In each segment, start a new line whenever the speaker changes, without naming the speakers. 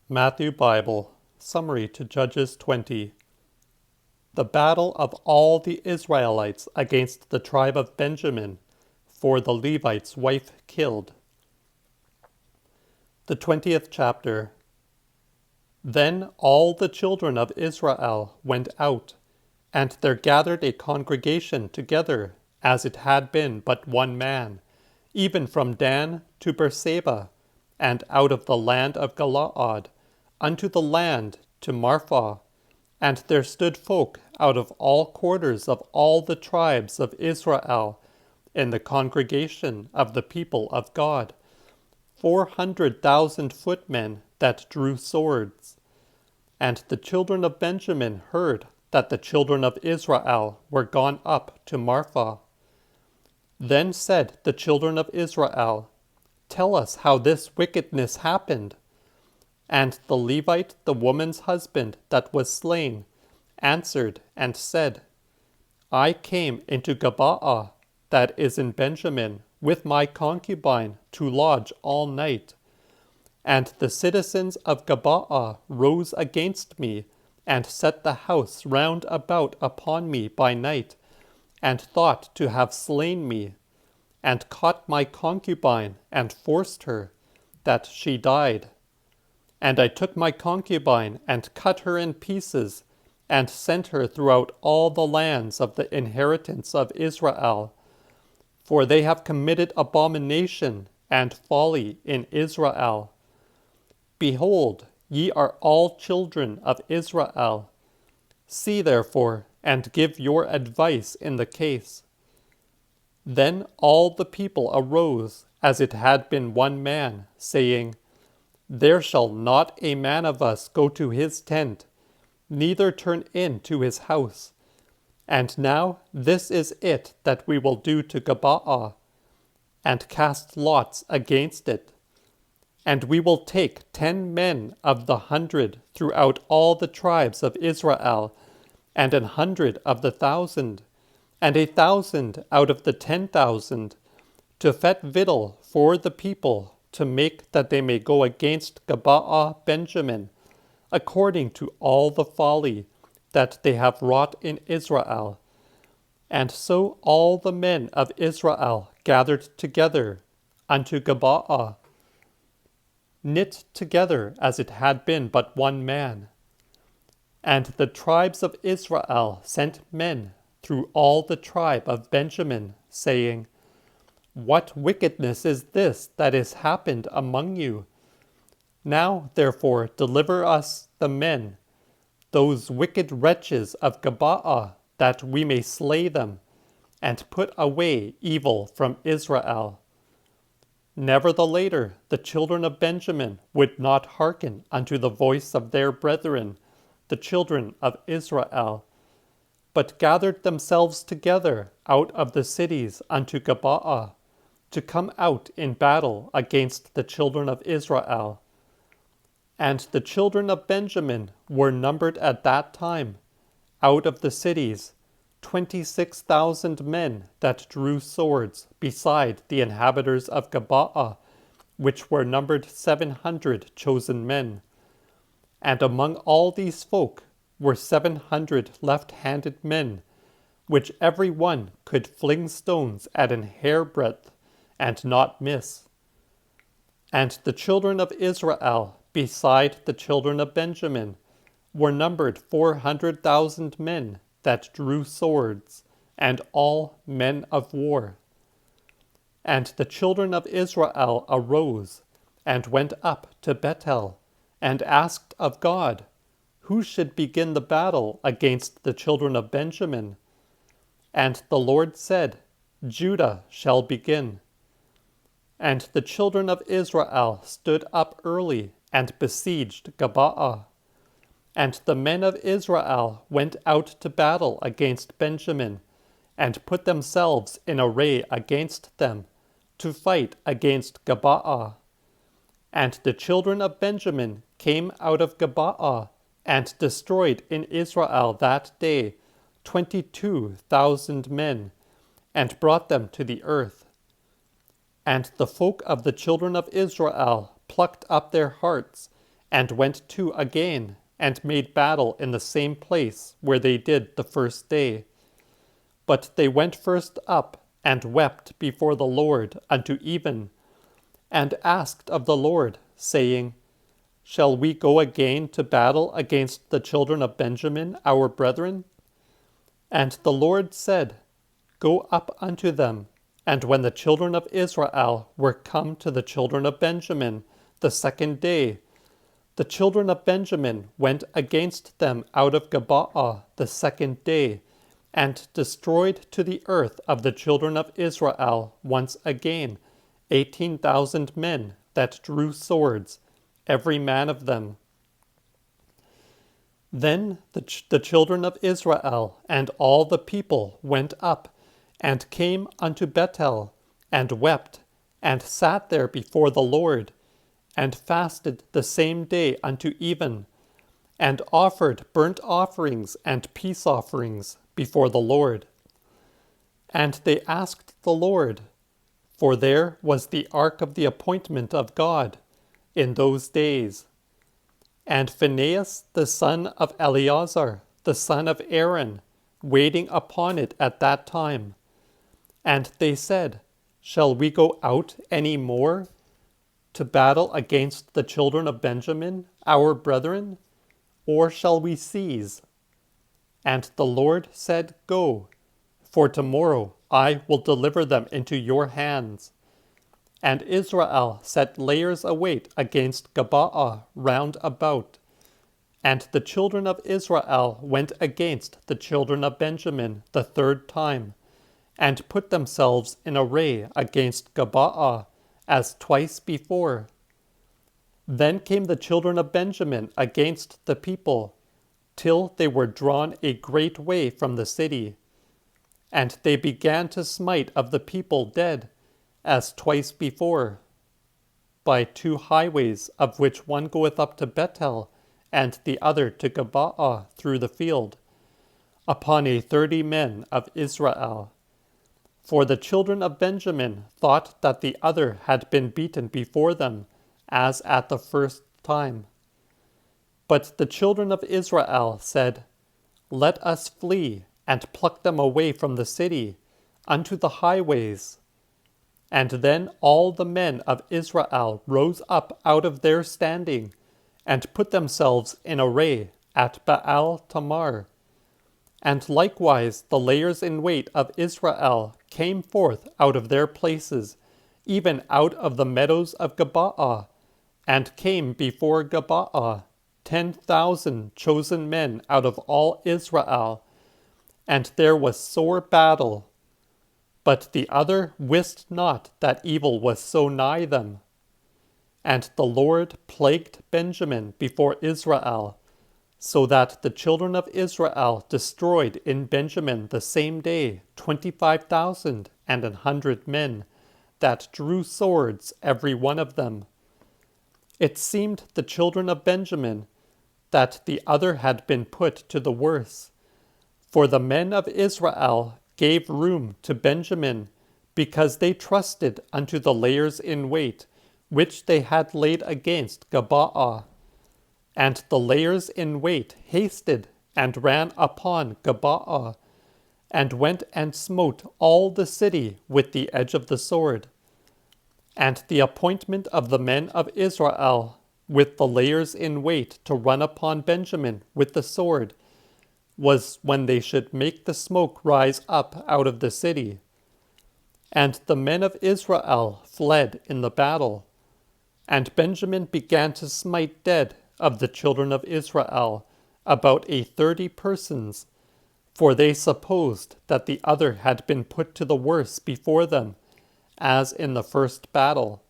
Matthew Bible, Summary to Judges 20. The battle of all the Israelites against the tribe of Benjamin, for the Levite's wife killed. The 20th chapter. Then all the children of Israel went out, and there gathered a congregation together, as it had been but one man, even from Dan to Beersheba, and out of the land of Galaad, unto the land to Marphah. And there stood folk out of all quarters of all the tribes of Israel in the congregation of the people of God, 400,000 footmen that drew swords. And the children of Benjamin heard that the children of Israel were gone up to Marphah. Then said the children of Israel, Tell us how this wickedness happened. And the Levite, the woman's husband that was slain, answered and said, I came into Gabaa, that is in Benjamin, with my concubine to lodge all night. And the citizens of Gabaa rose against me, and set the house round about upon me by night, and thought to have slain me, and caught my concubine, and forced her, that she died. And I took my concubine, and cut her in pieces, and sent her throughout all the lands of the inheritance of Israel. For they have committed abomination and folly in Israel. Behold, ye are all children of Israel. See therefore, and give your advice in the case. Then all the people arose, as it had been one man, saying, There shall not a man of us go to his tent, neither turn in to his house. And now this is it that we will do to Gabaa, and cast lots against it. And we will take 10 men of the 100 throughout all the tribes of Israel, and 100 of the 1,000, and 1,000 out of the 10,000, to fet victual for the people, to make that they may go against Gabaa Benjamin, according to all the folly that they have wrought in Israel. And so all the men of Israel gathered together unto Gabaa, knit together as it had been but one man. And the tribes of Israel sent men through all the tribe of Benjamin, saying, What wickedness is this that is happened among you? Now therefore deliver us the men, those wicked wretches of Gabaa, that we may slay them, and put away evil from Israel. Nevertheless, the children of Benjamin would not hearken unto the voice of their brethren, the children of Israel, but gathered themselves together out of the cities unto Gabaa, to come out in battle against the children of Israel. And the children of Benjamin were numbered at that time, out of the cities, 26,000 men that drew swords, beside the inhabitants of Gabaa, which were numbered 700 chosen men. And among all these folk were 700 left-handed men, which every one could fling stones at an hairbreadth, and not miss. And the children of Israel, beside the children of Benjamin, were numbered 400,000 men that drew swords, and all men of war. And the children of Israel arose, and went up to Bethel, and asked of God, who should begin the battle against the children of Benjamin? And the Lord said, Judah shall begin. And the children of Israel stood up early, and besieged Gabaa. And the men of Israel went out to battle against Benjamin, and put themselves in array against them, to fight against Gabaa. And the children of Benjamin came out of Gabaa, and destroyed in Israel that day 22,000 men, and brought them to the earth. And the folk of the children of Israel plucked up their hearts, and went to again, and made battle in the same place where they did the first day. But they went first up, and wept before the Lord unto even, and asked of the Lord, saying, Shall we go again to battle against the children of Benjamin, our brethren? And the Lord said, Go up unto them. And when the children of Israel were come to the children of Benjamin the second day, the children of Benjamin went against them out of Gabaa the second day, and destroyed to the earth of the children of Israel once again 18,000 men that drew swords, every man of them. Then the children of Israel and all the people went up, and came unto Bethel, and wept, and sat there before the Lord, and fasted the same day unto even, and offered burnt offerings and peace offerings before the Lord. And they asked the Lord, for there was the ark of the appointment of God in those days, and Phinehas the son of Eleazar, the son of Aaron, waiting upon it at that time. And they said, Shall we go out any more to battle against the children of Benjamin, our brethren, or shall we cease? And the Lord said, Go, for tomorrow I will deliver them into your hands. And Israel set layers await against Gabaa round about. And the children of Israel went against the children of Benjamin the third time, and put themselves in array against Gabaa, as twice before. Then came the children of Benjamin against the people, till they were drawn a great way from the city. And they began to smite of the people dead, as twice before, by 2 highways, of which one goeth up to Bethel, and the other to Gabaa through the field, upon 30 men of Israel. For the children of Benjamin thought that the other had been beaten before them, as at the first time. But the children of Israel said, Let us flee, and pluck them away from the city, unto the highways. And then all the men of Israel rose up out of their standing, and put themselves in array at Baal Tamar. And likewise the layers in wait of Israel came forth out of their places, even out of the meadows of Gabaa, and came before Gabaa 10,000 chosen men out of all Israel. And there was sore battle. But the other wist not that evil was so nigh them. And the Lord plagued Benjamin before Israel, so that the children of Israel destroyed in Benjamin the same day 25,100 men, that drew swords every one of them. It seemed the children of Benjamin that the other had been put to the worse, for the men of Israel gave room to Benjamin, because they trusted unto the layers in wait, which they had laid against Gabaa. And the layers in wait hasted and ran upon Gabaa, and went and smote all the city with the edge of the sword. And the appointment of the men of Israel, with the layers in wait to run upon Benjamin with the sword, was when they should make the smoke rise up out of the city. And the men of Israel fled in the battle. And Benjamin began to smite dead of the children of Israel about 30 persons, for they supposed that the other had been put to the worse before them, as in the first battle.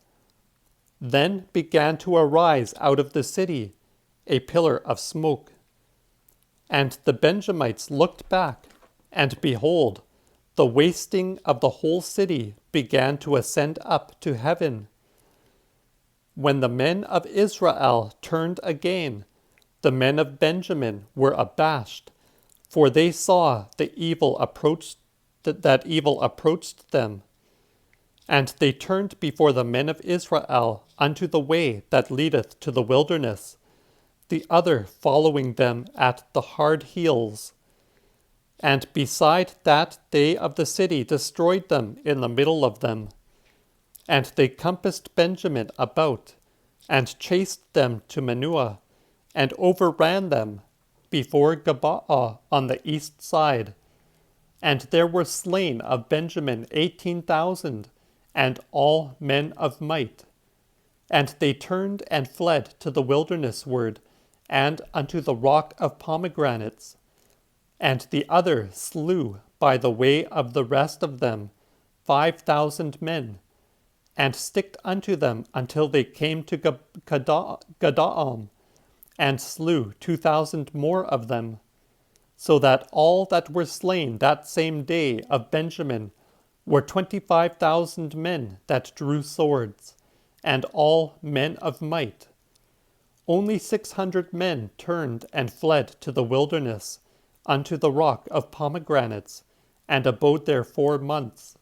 Then began to arise out of the city a pillar of smoke. And the Benjamites looked back, and behold, the wasting of the whole city began to ascend up to heaven. When the men of Israel turned again, the men of Benjamin were abashed, for they saw that evil approached them. And they turned before the men of Israel unto the way that leadeth to the wilderness, the other following them at the hard heels. And beside that they of the city destroyed them in the middle of them. And they compassed Benjamin about, and chased them to Manoah, and overran them before Gabaa on the east side. And there were slain of Benjamin 18,000, and all men of might. And they turned and fled to the wilderness ward, and unto the rock of pomegranates. And the other slew by the way of the rest of them 5,000 men, and sticked unto them until they came to Gadaam, and slew 2,000 more of them, so that all that were slain that same day of Benjamin were 25,000 men that drew swords, and all men of might. Only 600 men turned and fled to the wilderness, unto the rock of pomegranates, and abode there 4 months.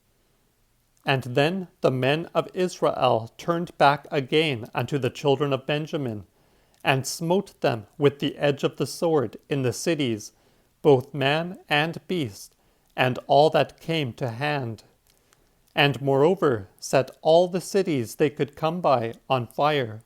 And then the men of Israel turned back again unto the children of Benjamin, and smote them with the edge of the sword in the cities, both man and beast, and all that came to hand. And moreover set all the cities they could come by on fire.